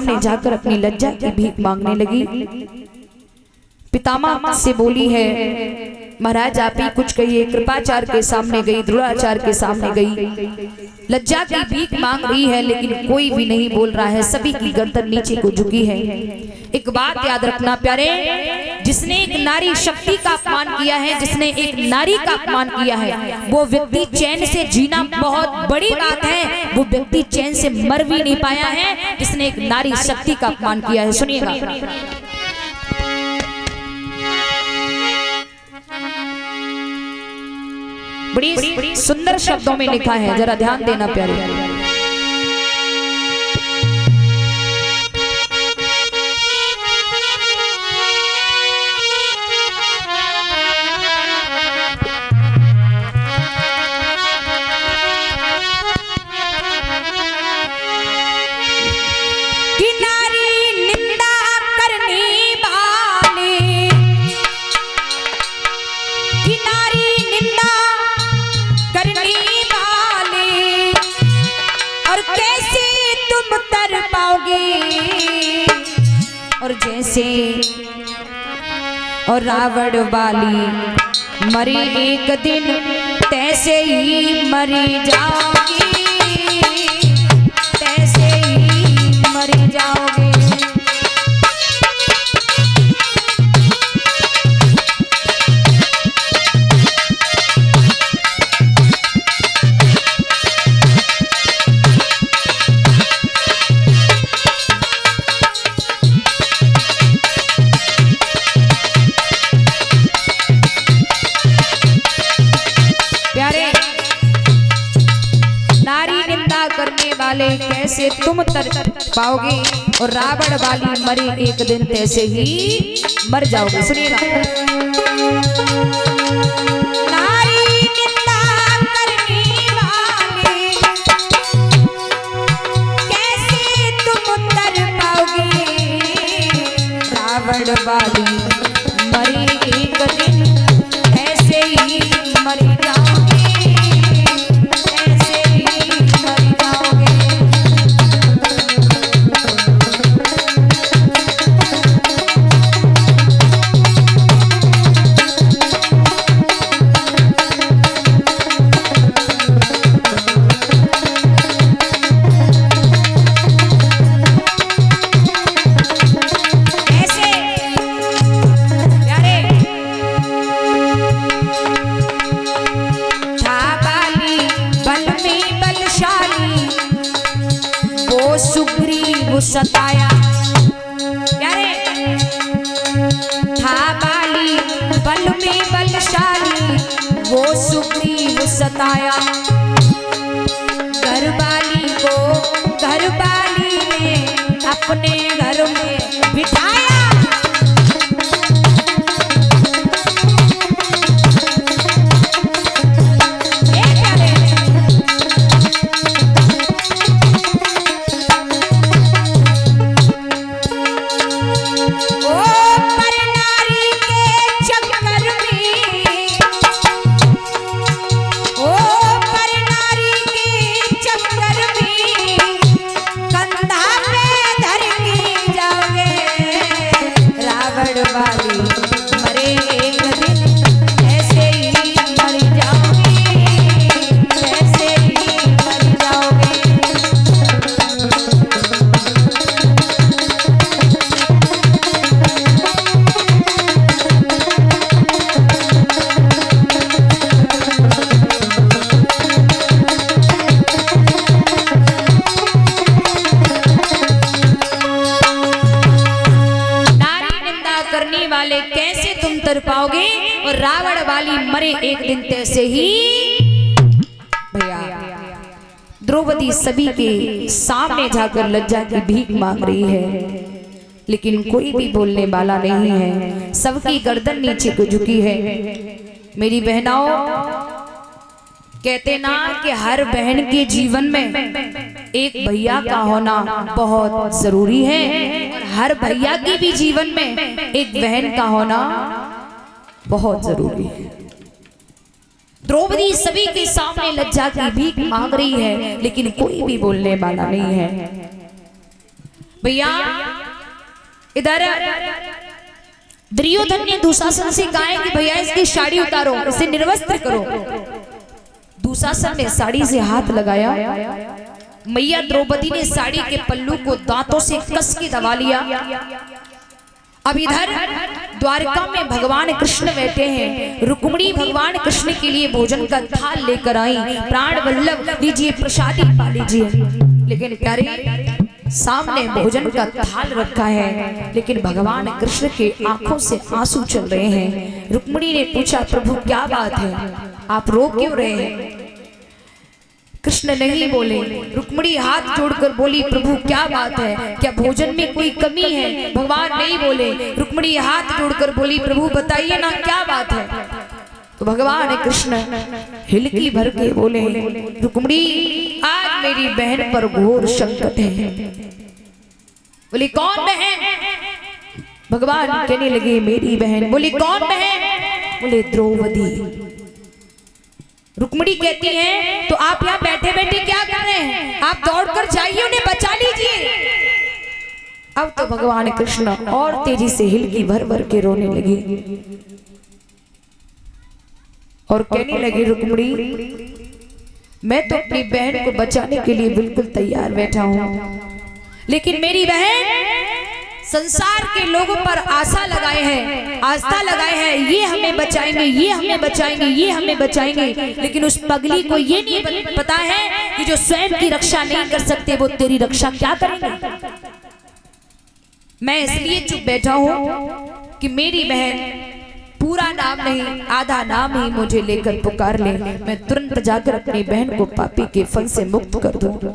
सामने जाकर अपनी लज्जा की भीख मांगने लगी। पितामह से बोली है, महाराज आप ही कुछ कहिए। कृपाचार्य के सामने गई, द्रोणाचार्य के सामने गई, लज्जा की भीख मांग रही है, लेकिन कोई भी नहीं बोल रहा है, सभी की गर्दन नीचे को झुकी है। एक बात याद रखना प्यारे, जिसने एक नारी शक्ति का अपमान किया है, जिसने एक नारी का अपमान किया है, वो व्यक्ति चैन से जीना बहुत बड़ी बात है, वो व्यक्ति चैन से मर भी नहीं पाया है जिसने एक नारी शक्ति का अपमान किया है। सुनिएगा, बड़ी सुंदर शब्दों में लिखा है, जरा ध्यान देना प्यारे। और जैसे और रावण वाली मरी एक दिन, तैसे ही मरी जाओगी, तैसे ही मरी जाओगे। कैसे तुम तर पाओगे, और रावण वाली मरी एक दिन, तैसे ही मर जाओगे। सुनिएगा, नारी निंदा करने वाले कैसे तुम तर पाओगे, रावण वाली मरी एक दिन, ऐसे ही मर जाओगे। सताया प्यारे, था बाली बल में बलशाली, वो सुग्रीव सताया। घरवाली को घरवाली ने अपने घर में बिठाया। कैसे तुम तर पाओगे, और रावण वाली मरे एक दिन, तैसे ही। भैया द्रौपदी सभी के सामने जाकर लज्जा की भीख मांग रही है, लेकिन कोई भी बोलने वाला नहीं है, सबकी गर्दन नीचे को झुकी है। मेरी बहनाओं, कहते ना कि हर बहन के जीवन में एक भैया का होना बहुत जरूरी है, और हर भैया की भी जीवन में एक बहन का होना बहुत जरूरी है। द्रौपदी सभी के सामने लज्जा की भीख मांग रही है, लेकिन कोई भी बोलने वाला नहीं है। भैया इधर दुर्योधन ने दुशासन से कहा कि भैया इसकी साड़ी उतारो, इसे निर्वस्त्र करो। दुशासन ने साड़ी से हाथ लगाया, मैया द्रौपदी ने साड़ी के पल्लू को दांतों से कस के दबा लिया। अब इधर द्वारका में भगवान कृष्ण बैठे हैं। रुक्मिणी भगवान कृष्ण के लिए भोजन का थाल लेकर आई। प्राण वल्लभ लीजिए, प्रसादी पा लीजिए। लेकिन प्यारे सामने भोजन का थाल रखा है, लेकिन भगवान कृष्ण के आंखों से आंसू चल रहे हैं। रुक्मिणी ने पूछा, प्रभु क्या बात है, आप रो क्यों रहे हैं? कृष्ण नहीं बोले। रुक्मिणी हाथ जोड़कर बोली, प्रभु क्या बात है, क्या भोजन में कोई कमी है? भगवान नहीं बोले। रुक्मिणी हाथ जोड़कर बोली, प्रभु बताइए ना क्या बात है? तो भगवान कृष्ण हिलकी भर के बोले, रुक्मिणी आज मेरी बहन पर घोर संकट है। बोली कौन बहन? भगवान कहने लगे मेरी बहन। बोली कौन बहन? बोले द्रौपदी। रुक्मिणी कहती है तो आप यहाँ बैठे बैठे क्या कर रहे हैं? आप दौड़कर जाइए, उन्हें बचा लीजिए। अब तो भगवान कृष्ण और तेजी से हिलकी भर भर के रोने लगे और कहने लगे, रुक्मिणी मैं तो अपनी बहन को बचाने के लिए बिल्कुल तैयार बैठा हूं, लेकिन मेरी बहन संसार के लोगों पर आशा लगाए हैं, आस्था लगाए हैं, ये हमें बचाएंगे, ये हमें बचाएंगे, ये हमें बचाएंगे। लेकिन उस पगली को ये नहीं पता है कि जो स्वयं की रक्षा नहीं कर सकते वो तेरी रक्षा क्या करेंगे। मैं इसलिए चुप बैठा हूं कि मेरी बहन पूरा नाम नहीं आधा नाम ही मुझे लेकर पुकार ले, मैं तुरंत जाकर अपनी बहन को पापी के फन से मुक्त कर दूं।